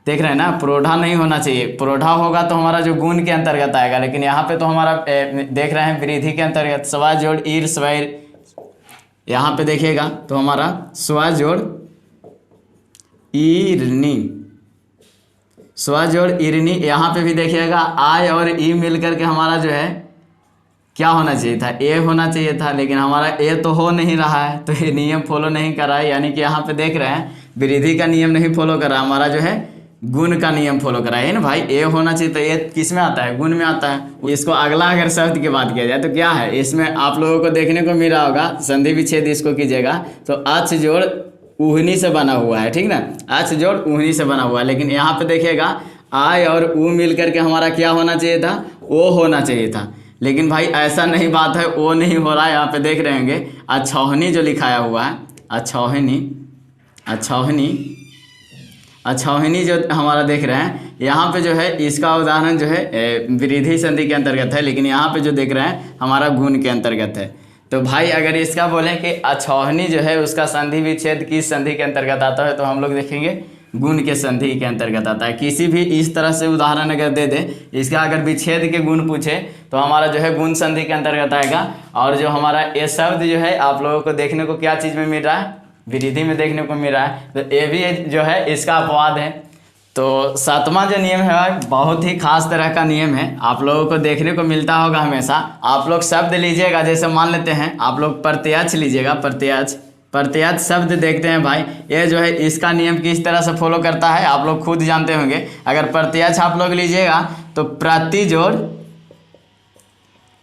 देख रहे हैं ना, प्रौढ़ा नहीं होना चाहिए, प्रौढ़ा होगा तो हमारा जो गुण के अंतर्गत आएगा, लेकिन यहाँ पे तो हमारा देख रहे हैं वृद्धि के अंतर्गत स्व जोड़ ईर स्वैर, यहाँ पे देखिएगा तो हमारा स्व जोड़ ईरनी, स्व जोड़ ईरनी, यहाँ पे भी देखिएगा आय और ई मिल करके हमारा जो है क्या होना चाहिए था, ए होना चाहिए था, लेकिन हमारा ए तो हो नहीं रहा है, तो ये नियम फॉलो नहीं कर रहा है, यानी कि यहाँ पे देख रहे हैं वृद्धि का नियम नहीं फॉलो कर रहा, हमारा जो है गुण का नियम फॉलो करा है ना भाई। ए होना चाहिए, तो ए किस में आता है, गुण में आता है। इसको अगला अगर शब्द की बात किया जाए तो क्या है, इसमें आप लोगों को देखने को मिल रहा होगा, संधि विच्छेद इसको कीजिएगा तो अच जोड़ ऊहनी से बना हुआ है, ठीक ना, अच जोड़ ऊहनी से बना हुआ है, लेकिन यहाँ पे देखिएगा आय और ऊ मिल करके हमारा क्या होना चाहिए था, ओ होना चाहिए था, लेकिन भाई ऐसा नहीं बात है, ओ नहीं हो रहा है। यहाँ पे देख रहे होंगे अछौहनी जो लिखाया हुआ है, अछौहनी अछौहनी अछौहनी जो हमारा देख रहे हैं, यहाँ पे जो है इसका उदाहरण जो है वृद्धि संधि के अंतर्गत है, लेकिन यहाँ पे जो देख रहे हैं हमारा गुण के अंतर्गत है। तो भाई अगर इसका बोलें कि अछौहनी जो है उसका संधि विच्छेद किस संधि के अंतर्गत आता है, तो हम लोग देखेंगे गुण के संधि के अंतर्गत आता है। किसी भी इस तरह से उदाहरण अगर दे दे, इसका अगर विच्छेद के गुण पूछे तो हमारा जो है गुण संधि के अंतर्गत आएगा। और जो हमारा ये शब्द जो है आप लोगों को देखने को क्या चीज़ में मिल रहा है, वृद्धि में देखने को मिल रहा है, तो ये भी जो है इसका अपवाद है। तो सातवां जो नियम है बहुत ही खास तरह का नियम है, आप लोगों को देखने को मिलता होगा हमेशा। आप लोग शब्द लीजिएगा, जैसे मान लेते हैं आप लोग प्रत्यक्ष लीजिएगा, प्रत्यक्ष शब्द देखते हैं भाई, ये जो है इसका नियम किस तरह से फॉलो करता है आप लोग खुद जानते होंगे। अगर प्रत्यक्ष आप लोग लीजिएगा तो प्रति जोड़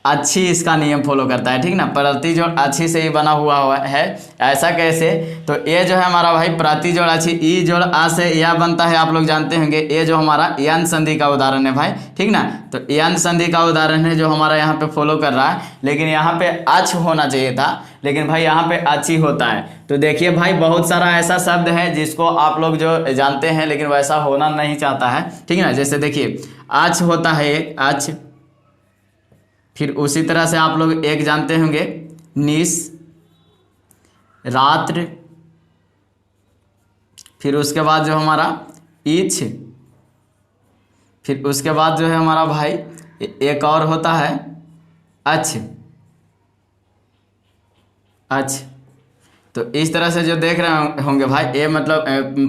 अच्छी इसका नियम फॉलो करता है, ठीक ना, प्रति जोड़ अच्छी से ही बना हुआ है। ऐसा कैसे, तो ये जो है हमारा भाई प्रति जोड़ अच्छी, ई जोड़ आ से या बनता है, आप लोग जानते होंगे। ये जो हमारा यन संधि का उदाहरण है भाई, ठीक ना, तो यन संधि का उदाहरण है जो हमारा यहाँ पे फॉलो कर रहा है, लेकिन यहाँ पे अच होना चाहिए था, लेकिन भाई यहाँ पे अच्छी होता है। तो देखिए भाई बहुत सारा ऐसा शब्द है जिसको आप लोग जो जानते हैं लेकिन वैसा होना नहीं चाहता है, ठीक ना। जैसे देखिए अच होता है एक अच, फिर उसी तरह से आप लोग एक जानते होंगे निस, रात्र, फिर उसके बाद जो हमारा इछ, फिर उसके बाद जो है हमारा भाई एक और होता है अच। तो इस तरह से जो देख रहे होंगे भाई, ये मतलब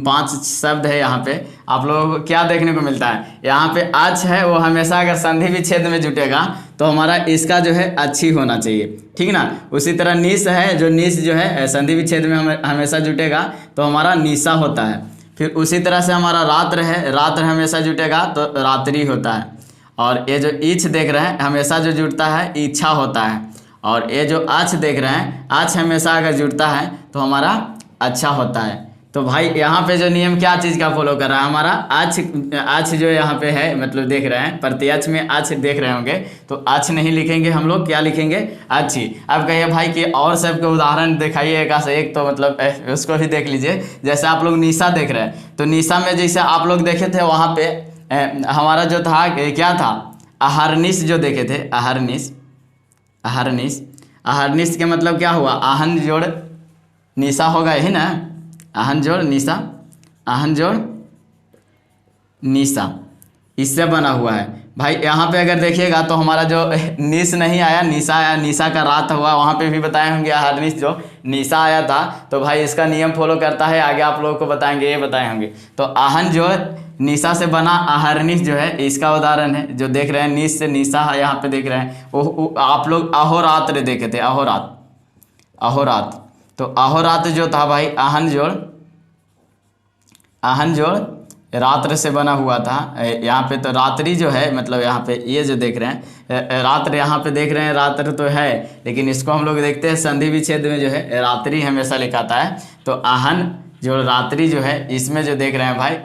5 शब्द है। यहाँ पे आप लोगों को क्या देखने को मिलता है, यहाँ पे अच है, वो हमेशा अगर संधि विच्छेद में जुटेगा तो हमारा इसका जो है अच्छी होना चाहिए, ठीक ना। उसी तरह निस है, जो निस जो है संधि विच्छेद में हमेशा जुटेगा तो हमारा निशा होता है। फिर उसी तरह से हमारा रात्र है, रात्र हमेशा जुटेगा तो रात्रि होता है। और ये जो इछ देख रहे हैं हमेशा जो जुड़ता है इच्छा होता है। और ये जो अच देख रहे हैं, अच हमेशा अगर जुड़ता है तो हमारा अच्छा होता है। तो भाई यहाँ पे जो नियम क्या चीज़ का फॉलो कर रहा है, हमारा अच जो यहाँ पे है, मतलब देख रहे हैं प्रत्यक्ष में अच देख रहे होंगे, तो अच नहीं लिखेंगे हम लोग, क्या लिखेंगे, अच्छी। अब कहिए भाई कि और सब के उदाहरण दिखाइए एक से एक, तो मतलब उसको भी देख लीजिए। जैसे आप लोग निशा देख रहे हैं, तो निशा में जैसे आप लोग देखे थे वहाँ पे हमारा जो था क्या था, अहरनिश जो देखे थे, अहरनिश के मतलब क्या हुआ, आहन जोड़ निशा होगा, यही ना, आहन जोड़ निशा, आहन जोड़ निशा, इससे बना हुआ है भाई। यहाँ पे अगर देखिएगा तो हमारा जो निश नहीं आया, निशा आया, निशा का रात हुआ, वहाँ पे भी बताए होंगे अहरनिश जो निशा आया था, तो भाई इसका नियम फॉलो करता है, आगे आप लोगों को बताएंगे, ये बताए होंगे। तो आहन जो निशा से बना अहरनिश जो है इसका उदाहरण है, जो देख रहे हैं निश से निशा है, यहाँ पे देख रहे हैं वो आप लोग अहोरात्र देखे थे, अहोरात, अहोरात। तो अहोरात जो था भाई आहन जोड़ रात्र से बना हुआ था। यहाँ पे तो रात्रि जो है, मतलब यहाँ पे ये जो देख रहे हैं रात्र, यहाँ पे देख रहे हैं रात्र तो है, लेकिन इसको हम लोग देखते हैं संधि विच्छेद में जो है रात्रि हमेशा लिखाता है। तो आहन जो रात्रि जो है इसमें जो देख रहे हैं भाई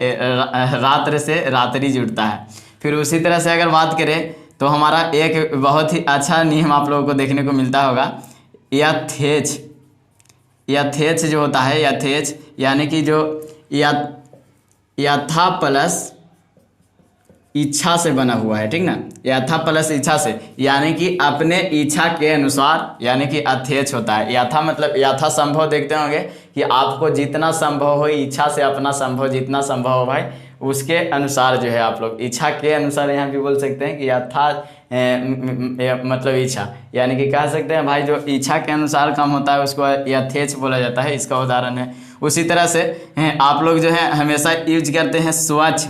रात्र से रात्रि जुड़ता है। फिर उसी तरह से अगर बात करें तो हमारा एक बहुत ही अच्छा नियम आप लोगों को देखने को मिलता होगा, यथेच। यथेच जो होता है, यथेच यानी कि जो यथा प्लस इच्छा से बना हुआ है, ठीक ना, यथा प्लस इच्छा से, यानी कि अपने इच्छा के अनुसार, यानी कि अथेच होता है। यथा मतलब यथा संभव देखते होंगे कि आपको जितना संभव हो, इच्छा से अपना संभव जितना संभव हो भाई उसके अनुसार जो है आप लोग, इच्छा के अनुसार यहाँ भी बोल सकते हैं कि यथा मतलब इच्छा, यानी कि कह सकते हैं भाई जो इच्छा के अनुसार काम होता है उसको यथेच बोला जाता है, इसका उदाहरण है। उसी तरह से आप लोग जो है हमेशा यूज करते हैं स्वच्छ।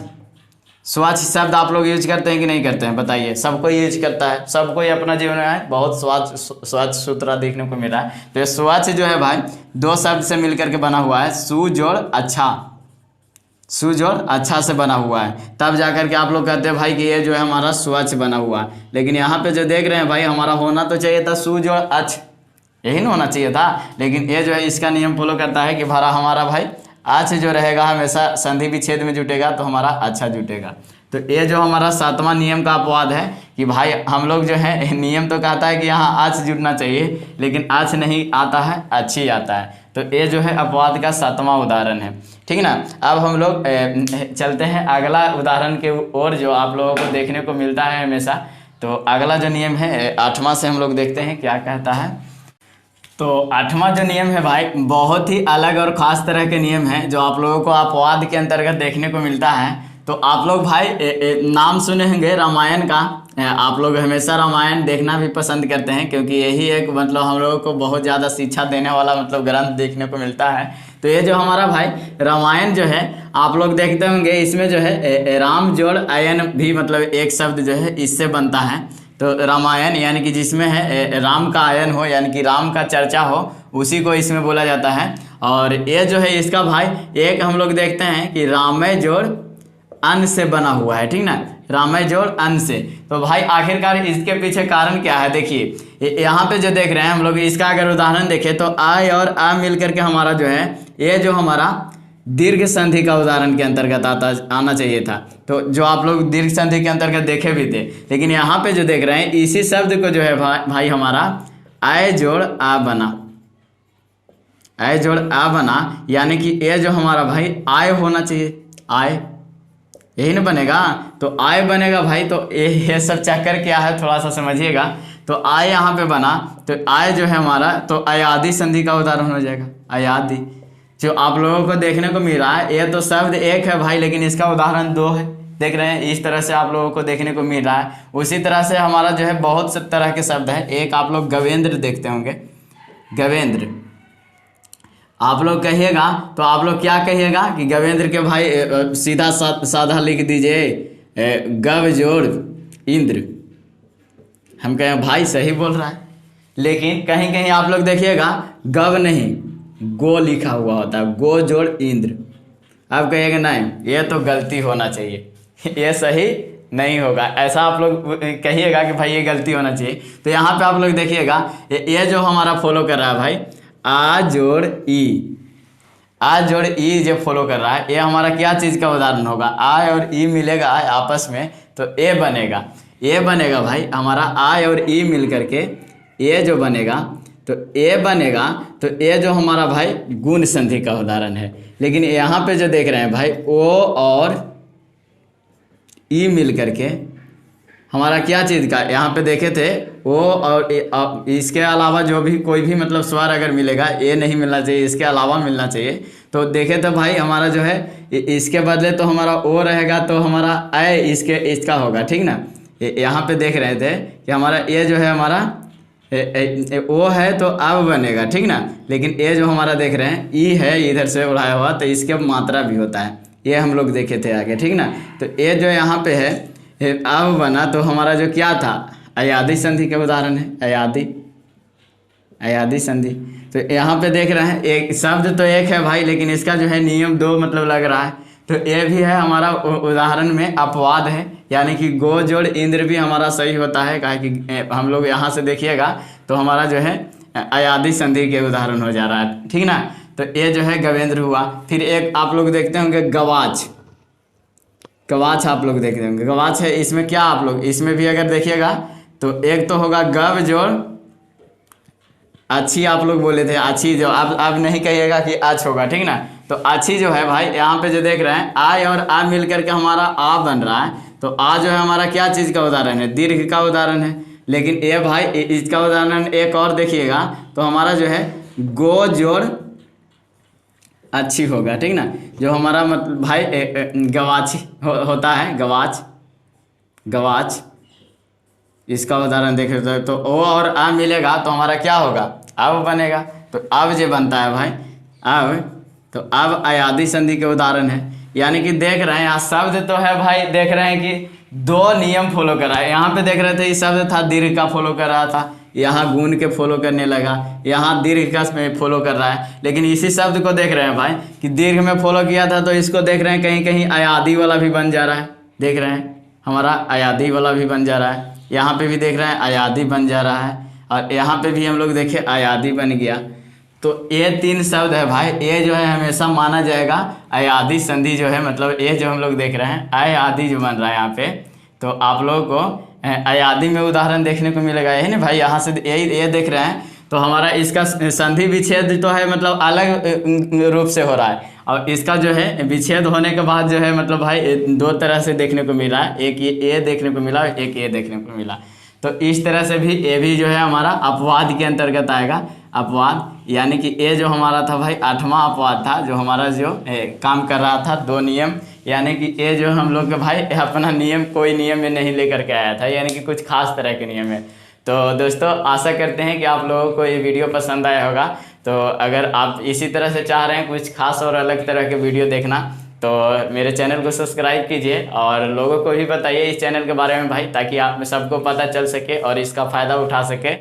स्वच्छ शब्द आप लोग यूज करते हैं कि नहीं करते हैं, बताइए। सबको यूज करता है, सबको ही अपना जीवन में बहुत स्वच्छ सुथरा देखने को मिला है। तो ये स्वच्छ जो है भाई दो शब्द से मिलकर के बना हुआ है, सु जोड़ अच्छा, सु जोड़ अच्छा से बना हुआ है, तब जाकर के आप लोग कहते हैं भाई कि ये जो है हमारा स्वच्छ बना हुआ है। लेकिन यहाँ पे जो देख रहे हैं भाई हमारा होना तो चाहिए था सु जोड़ अच्छ, यही ना होना चाहिए था, लेकिन ये जो है इसका नियम फॉलो करता है कि भरा हमारा भाई आज जो रहेगा हमेशा संधि विच्छेद में जुटेगा, तो हमारा अच्छा जुटेगा। तो ये जो हमारा 7वां नियम का अपवाद है कि भाई हम लोग जो है नियम तो कहता है कि यहाँ आज जुटना चाहिए, लेकिन आज नहीं आता है, अच्छी आता है। तो ये जो है अपवाद का 7वां उदाहरण है, ठीक ना। अब हम लोग चलते हैं अगला उदाहरण के ओर, जो आप लोगों को देखने को मिलता है हमेशा। तो अगला जो नियम है 8वां से हम लोग देखते हैं क्या कहता है। तो 8वां जो नियम है भाई बहुत ही अलग और ख़ास तरह के नियम है, जो आप लोगों को अपवाद के अंतर्गत देखने को मिलता है। तो आप लोग भाई नाम सुने होंगे रामायण का, आप लोग हमेशा रामायण देखना भी पसंद करते हैं, क्योंकि यही एक मतलब हम लोगों को बहुत ज़्यादा शिक्षा देने वाला मतलब ग्रंथ देखने को मिलता है। तो ये जो हमारा भाई रामायण जो है आप लोग देखते होंगे, इसमें जो है राम जोड़ अयन भी मतलब एक शब्द जो है इससे बनता है। तो रामायण यानी कि जिसमें है राम का आयन हो, यानी कि राम का चर्चा हो, उसी को इसमें बोला जाता है। और ये जो है इसका भाई एक हम लोग देखते हैं कि रामय जोड़ अन से बना हुआ है, ठीक ना, रामय जोड़ अन से। तो भाई आखिरकार इसके पीछे कारण क्या है, देखिए यहाँ पे जो देख रहे हैं हम लोग, इसका अगर उदाहरण देखें तो आय और आ मिल करके हमारा जो है ये जो हमारा दीर्घ संधि का उदाहरण के अंतर्गत आना चाहिए था। तो जो आप लोग दीर्घ संधि के अंतर्गत देखे भी थे, लेकिन यहाँ पे जो देख रहे हैं इसी शब्द को जो है भाई हमारा आय जोड़ आ बना, आय जोड़ आ बना, यानी कि ये जो हमारा भाई आय होना चाहिए, आय यही ना बनेगा। तो आय बनेगा भाई, तो ये सब चक्कर क्या है थोड़ा सा समझिएगा। तो आय यहाँ पे बना, तो आय जो है हमारा तो अयादि संधि का उदाहरण हो जाएगा, अयादि जो आप लोगों को देखने को मिल रहा है। ये तो शब्द एक है भाई, लेकिन इसका उदाहरण 2 है, देख रहे हैं इस तरह से आप लोगों को देखने को मिल रहा है। उसी तरह से हमारा जो है बहुत से तरह के शब्द हैं। एक आप लोग गवेंद्र देखते होंगे, गवेंद्र आप लोग कहिएगा तो आप लोग क्या कहिएगा कि गवेंद्र के भाई सीधा साधा लिख दीजिए गव जोड़ इंद्र, हम कहें भाई सही बोल रहा है। लेकिन कहीं कहीं आप लोग देखिएगा गव नहीं गो लिखा हुआ होता है, गो जोड़ इंद्र। अब कहिएगा नहीं ये तो गलती होना चाहिए, ये सही नहीं होगा, ऐसा आप लोग कहिएगा कि भाई ये गलती होना चाहिए। तो यहाँ पे आप लोग देखिएगा ये जो हमारा फॉलो कर रहा है भाई आ जोड़ ई, आ जोड़ ई जो फॉलो कर रहा है, ये हमारा क्या चीज़ का उदाहरण होगा, आ और ई मिलेगा आपस में तो ए बनेगा, ये बनेगा भाई हमारा आ और ई मिल करके ये जो बनेगा तो ए बनेगा। तो ये जो हमारा भाई गुण संधि का उदाहरण है। लेकिन यहाँ पे जो देख रहे हैं भाई ओ और ई मिल करके हमारा क्या चीज़ का यहाँ पे देखे थे वो, और इसके अलावा जो भी कोई भी मतलब स्वर अगर मिलेगा, ये नहीं मिलना चाहिए, इसके अलावा मिलना चाहिए। तो देखे तो भाई हमारा जो है इसके बदले तो हमारा ओ रहेगा, तो हमारा ऐ इसका होगा, ठीक ना। यहाँ पे देख रहे थे कि हमारा ये जो है हमारा ओ है तो अब बनेगा, ठीक ना। लेकिन ये जो हमारा देख रहे हैं ई है इधर से उड़ाया हुआ, तो इसके मात्रा भी होता है, ये हम लोग देखे थे आगे, ठीक ना। तो ये जो यहाँ पे है अब बना, तो हमारा जो क्या था अयादी संधि के उदाहरण है, अयादी संधि। तो यहाँ पे देख रहे हैं एक शब्द तो एक है भाई, लेकिन इसका जो है नियम दो मतलब लग रहा है। तो ये भी है हमारा उदाहरण में अपवाद है, यानी कि गो जोड़ इंद्र भी हमारा सही होता है, काहे कि हम लोग यहाँ से देखिएगा तो हमारा जो है अयादी संधि के उदाहरण हो जा रहा है, ठीक ना। तो ये जो है गवेंद्र हुआ। फिर एक आप लोग देखते होंगे गवाच, गवाच आप लोग देखते होंगे, गवाच है। इसमें क्या आप लोग इसमें भी अगर देखिएगा तो एक तो होगा गव जोड़ अच्छी, आप लोग बोले थे अच्छी, जो अब नहीं कहिएगा कि आज होगा, ठीक ना। तो अच्छी जो है भाई यहाँ पे जो देख रहे हैं आय और आ मिल करके हमारा आ बन रहा है। तो आ जो है हमारा क्या चीज़ का उदाहरण है, दीर्घ का उदाहरण है। लेकिन ये भाई इसका उदाहरण एक और देखिएगा तो हमारा जो है गो जोड़ अच्छी होगा, ठीक ना। जो हमारा मतलब भाई गवाची होता है, गवाच इसका उदाहरण देखे तो ओ और आ मिलेगा तो हमारा क्या होगा, अब बनेगा। तो अब जो बनता है भाई अब, तो अब अयादी संधि के उदाहरण है। यानी कि देख रहे हैं यहाँ शब्द तो है भाई, देख रहे हैं कि दो नियम फॉलो कर रहा है। यहाँ पे देख रहे थे ये शब्द था दीर्घ का फॉलो कर रहा था, यहाँ गुण के फॉलो करने लगा, यहाँ दीर्घ का फॉलो कर रहा है। लेकिन इसी शब्द को देख रहे हैं भाई कि दीर्घ में फॉलो किया था, तो इसको देख रहे हैं कहीं कहीं अयादी वाला भी बन जा रहा है, देख रहे हैं हमारा अयादी वाला भी बन जा रहा है। यहाँ पे भी देख रहे हैं अयादी बन जा रहा है, और यहाँ पे भी हम लोग देखे अयादी बन गया। तो ये तीन शब्द है भाई, ये जो है हमेशा माना जाएगा अयादी संधि जो है, मतलब ये जो हम लोग देख रहे हैं अयादी जो बन रहा है यहाँ पे। तो आप लोगों को अयादी में उदाहरण देखने को मिलेगा, यही ना भाई। यहाँ से ये देख रहे हैं तो हमारा इसका संधि विच्छेद तो है मतलब अलग रूप से हो रहा है, और इसका जो है विच्छेद होने के बाद जो है मतलब भाई दो तरह से देखने को मिल रहा है, एक ये देखने को मिला, एक ये देखने को मिला। तो इस तरह से भी ये भी जो है हमारा अपवाद के अंतर्गत आएगा। अपवाद यानी कि ये जो हमारा था भाई आठवां अपवाद था, जो हमारा जो काम कर रहा था दो नियम, यानी कि ये जो हम लोग के भाई अपना नियम कोई नियम में नहीं लेकर के आया था, यानी कि कुछ खास तरह के नियम है। तो दोस्तों आशा करते हैं कि आप लोगों को ये वीडियो पसंद आया होगा। तो अगर आप इसी तरह से चाह रहे हैं कुछ खास और अलग तरह के वीडियो देखना, तो मेरे चैनल को सब्सक्राइब कीजिए और लोगों को भी बताइए इस चैनल के बारे में भाई, ताकि आप सबको पता चल सके और इसका फ़ायदा उठा सके।